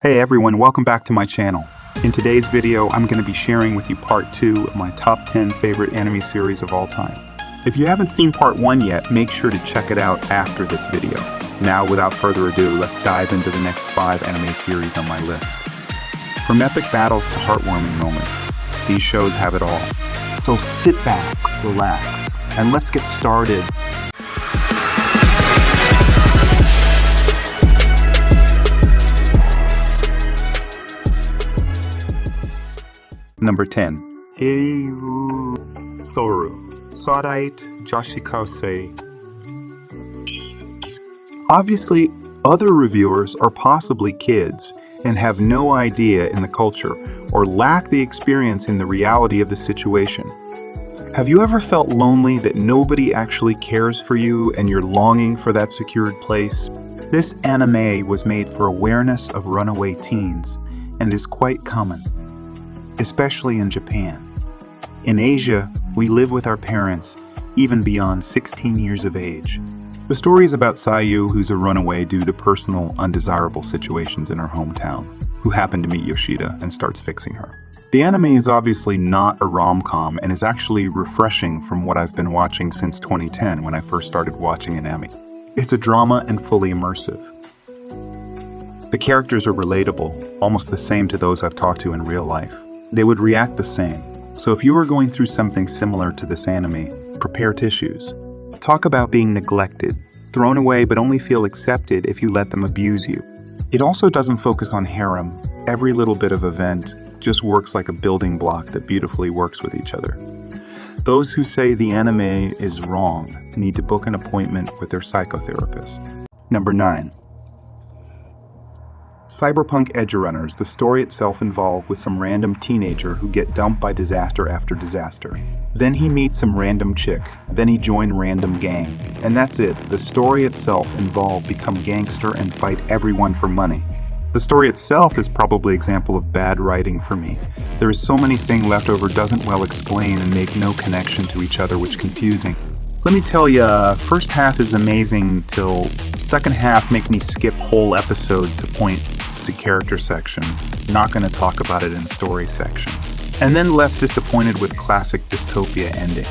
Hey everyone, welcome back to my channel. In today's video, I'm going to be sharing with you part 2 of my top 10 favorite anime series of all time. If you haven't seen part 1 yet, make sure to check it out after this video. Now, without further ado, let's dive into the next 5 anime series on my list. From epic battles to heartwarming moments, these shows have it all. So sit back, relax, and let's get started. Number 10. Eiyu Soru Sadaite Joshikose. Obviously, other reviewers are possibly kids and have no idea in the culture or lack the experience in the reality of the situation. Have you ever felt lonely that nobody actually cares for you and you're longing for that secured place? This anime was made for awareness of runaway teens and is quite common, especially in Japan. In Asia, we live with our parents even beyond 16 years of age. The story is about Sayu, who's a runaway due to personal, undesirable situations in her hometown, who happen to meet Yoshida and starts fixing her. The anime is obviously not a rom-com and is actually refreshing from what I've been watching since 2010 when I first started watching anime. It's a drama and fully immersive. The characters are relatable, almost the same to those I've talked to in real life. They would react the same. So if you are going through something similar to this anime, prepare tissues. Talk about being neglected, thrown away but only feel accepted if you let them abuse you. It also doesn't focus on harem. Every little bit of event just works like a building block that beautifully works with each other. Those who say the anime is wrong need to book an appointment with their psychotherapist. Number 9. Cyberpunk Edgerunners, the story itself involved with some random teenager who get dumped by disaster after disaster. Then he meets some random chick, then he joined random gang. And that's it, the story itself involved become gangster and fight everyone for money. The story itself is probably an example of bad writing for me. There is so many things left over doesn't well explain and make no connection to each other, which confusing. Let me tell ya, first half is amazing till second half make me skip whole episode to point to character section. Not gonna talk about it in story section. And then left disappointed with classic dystopia ending.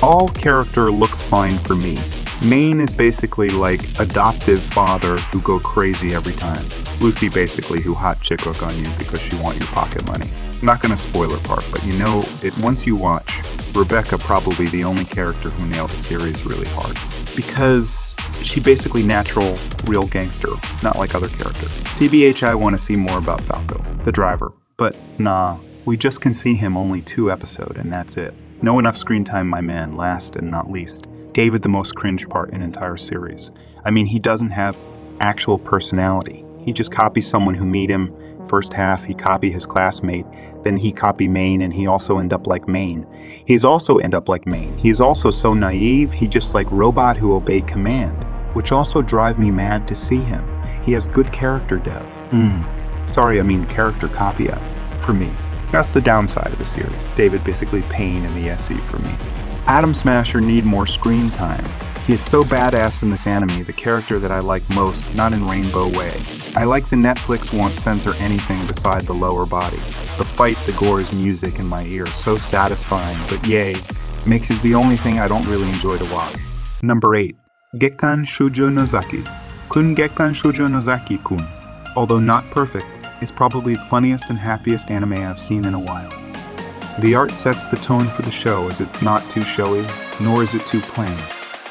All character looks fine for me. Main is basically like adoptive father who go crazy every time. Lucy basically who hot chick hook on you because she want your pocket money. Not gonna spoiler part, but you know it once you watch. Rebecca probably the only character who nailed the series really hard. Because she basically natural, real gangster, not like other characters. TBH, I want to see more about Falco, the driver. But nah, we just can see him only 2 episodes and that's it. No enough screen time, my man. Last and not least, David, the most cringe part in entire series. I mean, he doesn't have actual personality. He just copies someone who meet him. First half, he copy his classmate, then he copy Main, and he also end up like Main. He's also end up like Main. He's also so naive, he just like robot who obey command, which also drive me mad to see him. He has good character dev. Sorry, I mean character copy up, for me. That's the downside of the series. David basically pain in the SE for me. Atom Smasher need more screen time. He is so badass in this anime, the character that I like most, not in Rainbow Way. I like the Netflix won't censor anything beside the lower body. The fight, the gore's music in my ear, so satisfying, but yay, mix is the only thing I don't really enjoy to watch. Number 8. Gekkan Shoujo no Zaki. Kun Gekkan Shoujo no Zaki-kun. Although not perfect, it's probably the funniest and happiest anime I've seen in a while. The art sets the tone for the show as it's not too showy, nor is it too plain.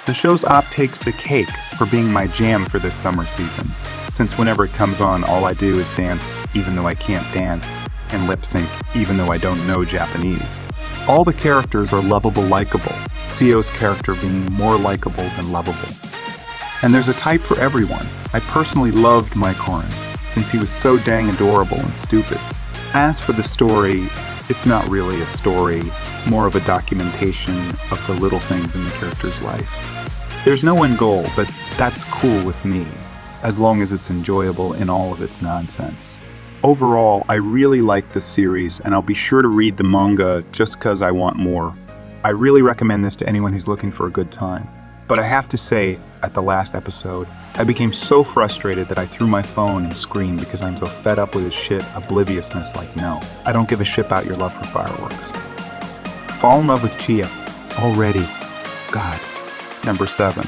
The show's op takes the cake for being my jam for this summer season, since whenever it comes on, all I do is dance, even though I can't dance, and lip sync, even though I don't know Japanese. All the characters are lovable, likable, Sio's character being more likable than lovable. And there's a type for everyone. I personally loved Maikoran, since he was so dang adorable and stupid. As for the story, it's not really a story, more of a documentation of the little things in the character's life. There's no end goal, but that's cool with me, as long as it's enjoyable in all of its nonsense. Overall, I really like this series, and I'll be sure to read the manga just because I want more. I really recommend this to anyone who's looking for a good time. But I have to say, at the last episode, I became so frustrated that I threw my phone and screamed because I'm so fed up with his shit obliviousness. Like, no, I don't give a shit about your love for fireworks. Fall in love with Chia. Already. God. Number 7.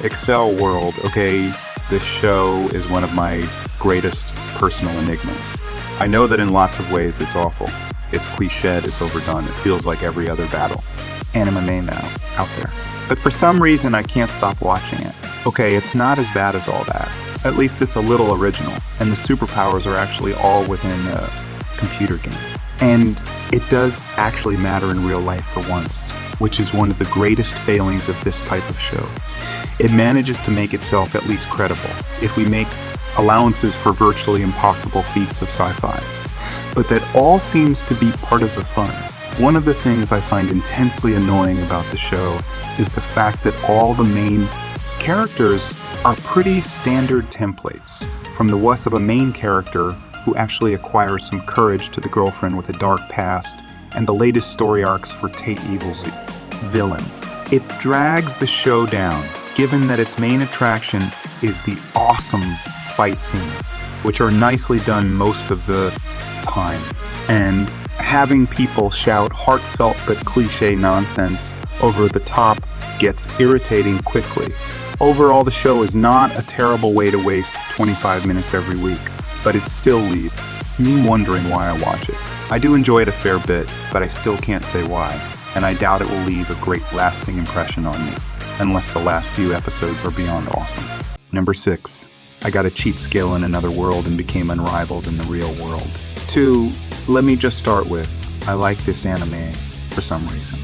Excel World. Okay, this show is one of my greatest personal enigmas. I know that in lots of ways it's awful. It's cliched, it's overdone, it feels like every other battle. Anime now, out there. But for some reason I can't stop watching it. Okay, it's not as bad as all that. At least it's a little original, and the superpowers are actually all within a computer game. And it does actually matter in real life for once, which is one of the greatest failings of this type of show. It manages to make itself at least credible, if we make allowances for virtually impossible feats of sci-fi. But that all seems to be part of the fun. One of the things I find intensely annoying about the show is the fact that all the main characters are pretty standard templates, from the wuss of a main character who actually acquires some courage to the girlfriend with a dark past, and the latest story arcs for Tate Evil's villain. It drags the show down, given that its main attraction is the awesome fight scenes, which are nicely done most of the time, and having people shout heartfelt but cliche nonsense over the top gets irritating quickly. Overall, the show is not a terrible way to waste 25 minutes every week, but it still leaves me wondering why I watch it. I do enjoy it a fair bit, but I still can't say why, and I doubt it will leave a great lasting impression on me, unless the last few episodes are beyond awesome. Number 6. I got a cheat skill in another world and became unrivaled in the real world. 2. Let me just start with, I like this anime for some reason.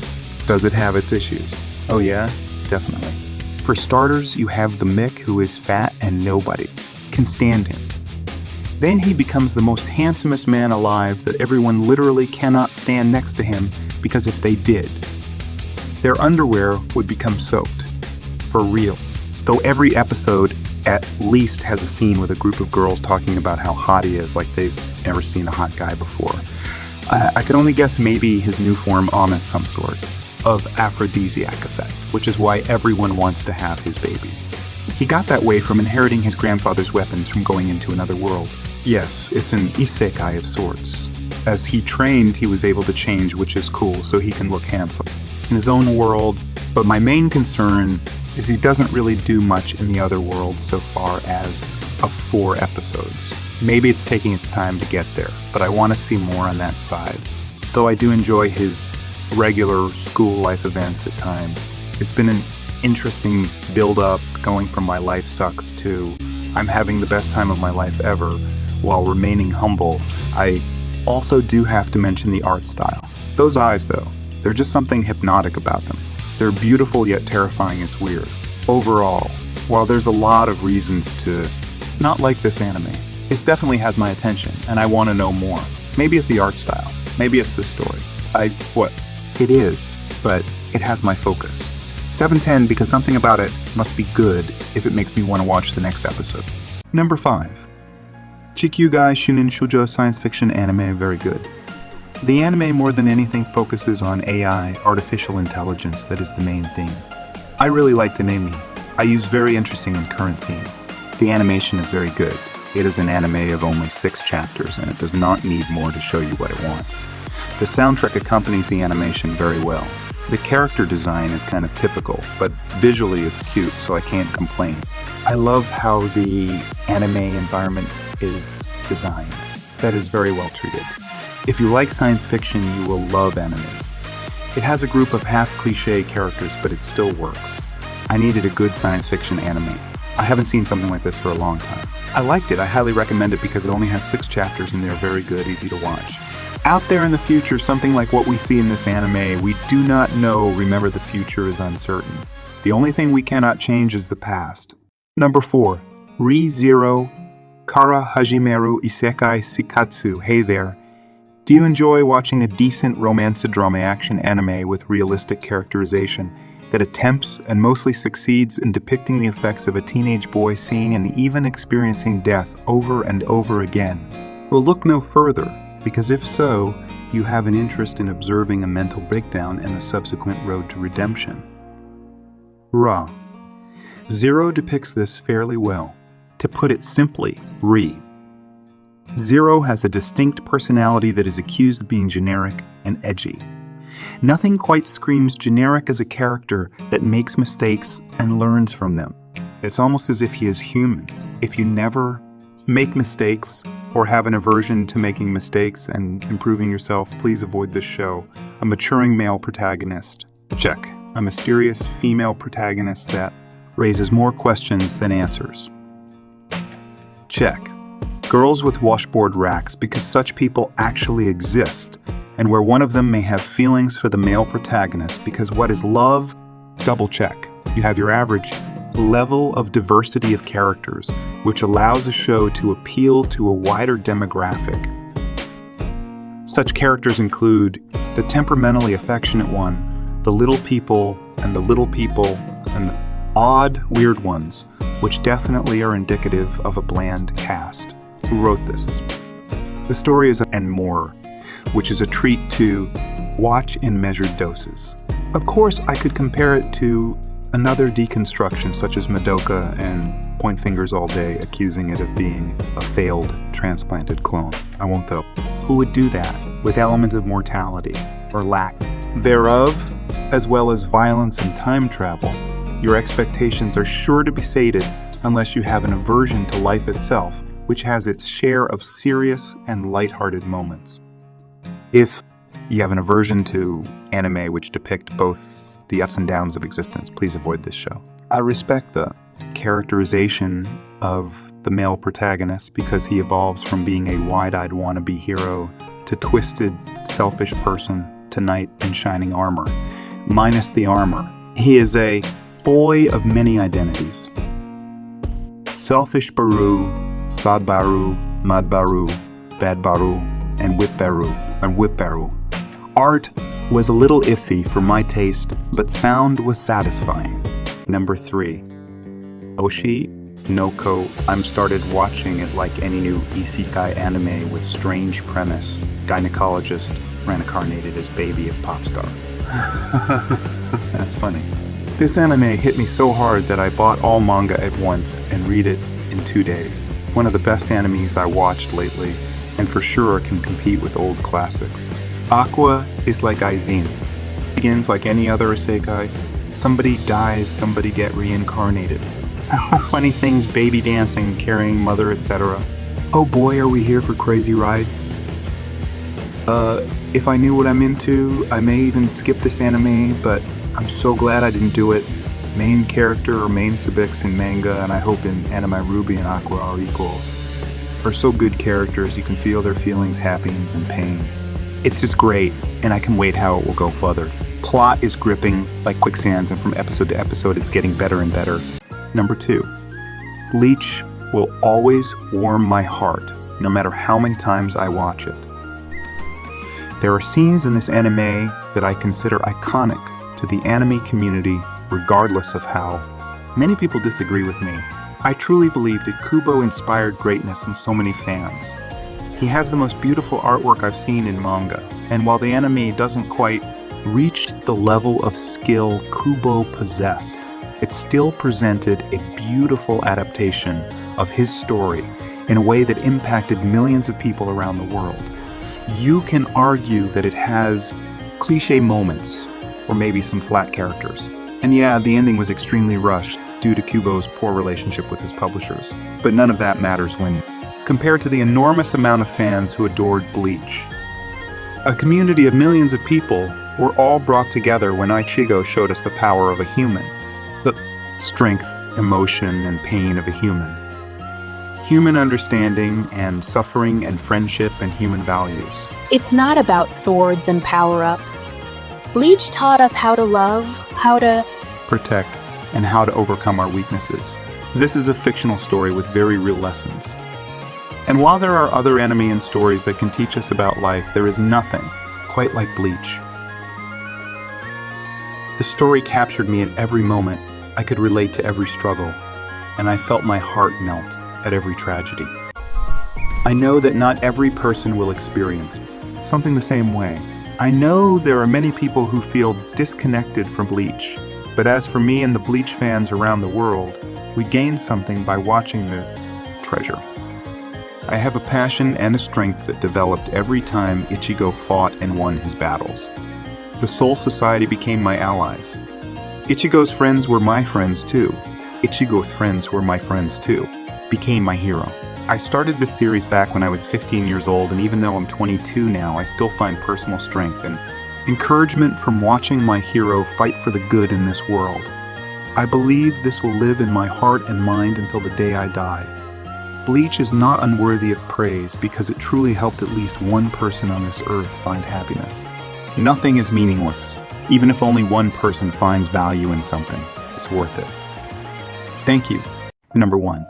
Does it have its issues? Oh yeah? Definitely. For starters, you have the Mick who is fat and nobody can stand him. Then he becomes the most handsomest man alive that everyone literally cannot stand next to him because if they did, their underwear would become soaked. For real. Though every episode at least has a scene with a group of girls talking about how hot he is, like they've never seen a hot guy before. I can only guess maybe his new form omits some sort of aphrodisiac effect, which is why everyone wants to have his babies. He got that way from inheriting his grandfather's weapons from going into another world. Yes, it's an isekai of sorts. As he trained, he was able to change, which is cool, so he can look handsome in his own world. But my main concern is he doesn't really do much in the other world so far as of 4 episodes. Maybe it's taking its time to get there, but I want to see more on that side. Though I do enjoy his regular school life events at times. It's been an interesting build-up going from my life sucks to I'm having the best time of my life ever while remaining humble. I also do have to mention the art style. Those eyes, though, they're just something hypnotic about them. They're beautiful yet terrifying. It's weird. Overall, while there's a lot of reasons to not like this anime, it definitely has my attention, and I want to know more. Maybe it's the art style. Maybe it's the story. It is, but it has my focus. 7/10 because something about it must be good if it makes me want to watch the next episode. Number 5. Chikyugai Shunin Shoujo Science Fiction Anime, very good. The anime more than anything focuses on AI, artificial intelligence, that is the main theme. I really like the name. I use very interesting and current theme. The animation is very good. It is an anime of only 6 chapters and it does not need more to show you what it wants. The soundtrack accompanies the animation very well. The character design is kind of typical, but visually it's cute, so I can't complain. I love how the anime environment is designed. That is very well treated. If you like science fiction, you will love anime. It has a group of half-cliché characters, but it still works. I needed a good science fiction anime. I haven't seen something like this for a long time. I liked it. I highly recommend it because it only has 6 chapters and they're very good, easy to watch. Out there in the future, something like what we see in this anime, we do not know. Remember, the future is uncertain. The only thing we cannot change is the past. Number 4. Re:Zero Kara Hajimeru Isekai Shikatsu. Hey there. Do you enjoy watching a decent romance drama action anime with realistic characterization that attempts and mostly succeeds in depicting the effects of a teenage boy seeing and even experiencing death over and over again? Well, look no further, because if so, you have an interest in observing a mental breakdown and the subsequent road to redemption. Ra. Zero depicts this fairly well. To put it simply, read. Zero has a distinct personality that is accused of being generic and edgy. Nothing quite screams generic as a character that makes mistakes and learns from them. It's almost as if he is human. If you never make mistakes or have an aversion to making mistakes and improving yourself, please avoid this show. A maturing male protagonist. Check. A mysterious female protagonist that raises more questions than answers. Check. Girls with washboard racks, because such people actually exist, and where one of them may have feelings for the male protagonist, because what is love? Double check. You have your average level of diversity of characters, which allows a show to appeal to a wider demographic. Such characters include the temperamentally affectionate one, the little people, and the odd, weird ones, which definitely are indicative of a bland cast. Who wrote this? The story is and more, which is a treat to watch in measured doses. Of course, I could compare it to another deconstruction such as Madoka and point fingers all day, accusing it of being a failed transplanted clone. I won't though. Who would do that with element of mortality or lack thereof, as well as violence and time travel? Your expectations are sure to be sated unless you have an aversion to life itself, which has its share of serious and lighthearted moments. If you have an aversion to anime which depict both the ups and downs of existence, please avoid this show. I respect the characterization of the male protagonist because he evolves from being a wide-eyed wannabe hero to twisted, selfish person to knight in shining armor, minus the armor. He is a boy of many identities. Selfish Baru, Sad Baru, Mad Baru, Bad Baru, and Whip Baru. Art was a little iffy for my taste, but sound was satisfying. Number 3. Oshi no Ko. I'm started watching it like any new isekai anime with strange premise. Gynecologist reincarnated as baby of pop star. That's funny. This anime hit me so hard that I bought all manga at once and read it in 2 days. One of the best animes I watched lately, and for sure can compete with old classics. Aqua is like Aizen. It begins like any other isekai. Somebody dies, somebody get reincarnated. Funny things, baby dancing, carrying mother, etc. Oh boy, are we here for crazy ride? If I knew what I'm into, I may even skip this anime, but I'm so glad I didn't do it. Main character or main subics in manga, and I hope in anime Ruby and Aqua are equals, are so good characters you can feel their feelings, happiness, and pain. It's just great, and I can wait how it will go further. Plot is gripping like quicksands, and from episode to episode it's getting better and better. Number 2. Bleach will always warm my heart, no matter how many times I watch it. There are scenes in this anime that I consider iconic to the anime community, regardless of how many people disagree with me. I truly believe that Kubo inspired greatness in so many fans. He has the most beautiful artwork I've seen in manga, and while the anime doesn't quite reach the level of skill Kubo possessed, it still presented a beautiful adaptation of his story in a way that impacted millions of people around the world. You can argue that it has cliché moments, or maybe some flat characters. And yeah, the ending was extremely rushed due to Kubo's poor relationship with his publishers. But none of that matters when compared to the enormous amount of fans who adored Bleach. A community of millions of people were all brought together when Ichigo showed us the power of a human. The strength, emotion, and pain of a human. Human understanding and suffering and friendship and human values. It's not about swords and power-ups. Bleach taught us how to love, how to protect, and how to overcome our weaknesses. This is a fictional story with very real lessons. And while there are other anime and stories that can teach us about life, there is nothing quite like Bleach. The story captured me at every moment. I could relate to every struggle, and I felt my heart melt at every tragedy. I know that not every person will experience something the same way. I know there are many people who feel disconnected from Bleach, but But as for me and the Bleach fans around the world, we gained something by watching this treasure. I have a passion and a strength that developed every time Ichigo fought and won his battles. The Soul Society became my allies. Ichigo's friends were my friends too. Ichigo's friends were my friends too. Became my hero. I started this series back when I was 15 years old, and even though I'm 22 now, I still find personal strength and encouragement from watching my hero fight for the good in this world. I believe this will live in my heart and mind until the day I die. Bleach is not unworthy of praise because it truly helped at least one person on this earth find happiness. Nothing is meaningless. Even if only one person finds value in something, it's worth it. Thank you. Number 1.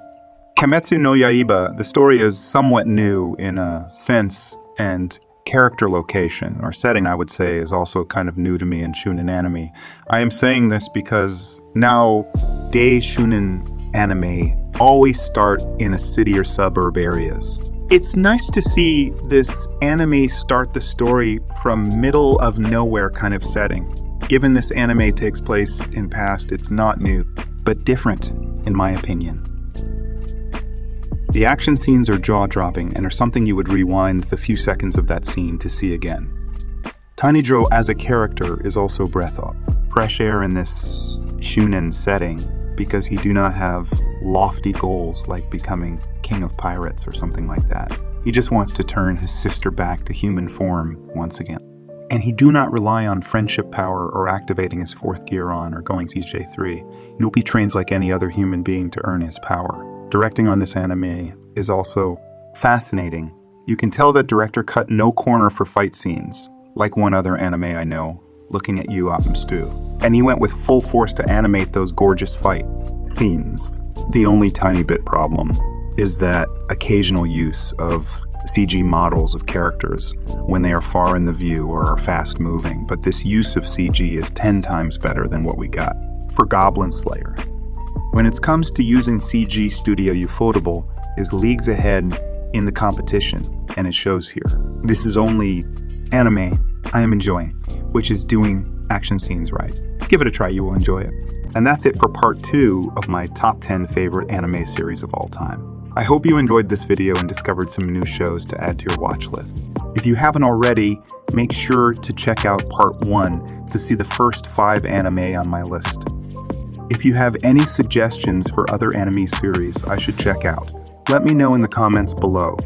Kimetsu no Yaiba, the story is somewhat new in a sense, and character location, or setting I would say, is also kind of new to me in Shunen anime. I am saying this because now Dei Shunen anime always start in a city or suburb areas. It's nice to see this anime start the story from middle of nowhere kind of setting. Given this anime takes place in past, it's not new, but different in my opinion. The action scenes are jaw-dropping and are something you would rewind the few seconds of that scene to see again. Tanjiro as a character is also fresh air in this Shunen setting because he do not have lofty goals like becoming king of pirates or something like that. He just wants to turn his sister back to human form once again. And he do not rely on friendship power or activating his fourth gear on or going CJ3. Nope, he trains like any other human being to earn his power. Directing on this anime is also fascinating. You can tell that director cut no corner for fight scenes, like one other anime I know, Looking at You, Oppen Stew. And he went with full force to animate those gorgeous fight scenes. The only tiny bit problem is that occasional use of CG models of characters when they are far in the view or are fast moving, but this use of CG is 10 times better than what we got for Goblin Slayer. When it comes to using CG, Studio Ufotable is leagues ahead in the competition, and it shows here. This is only anime I am enjoying, which is doing action scenes right. Give it a try, you will enjoy it. And that's it for part 2 of my top 10 favorite anime series of all time. I hope you enjoyed this video and discovered some new shows to add to your watch list. If you haven't already, make sure to check out part 1 to see the first 5 anime on my list. If you have any suggestions for other anime series I should check out, let me know in the comments below.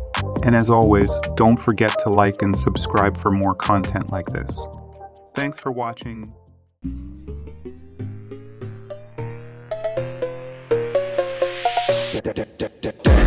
And as always, don't forget to like and subscribe for more content like this. Thanks for watching. Da, da, da, da, da.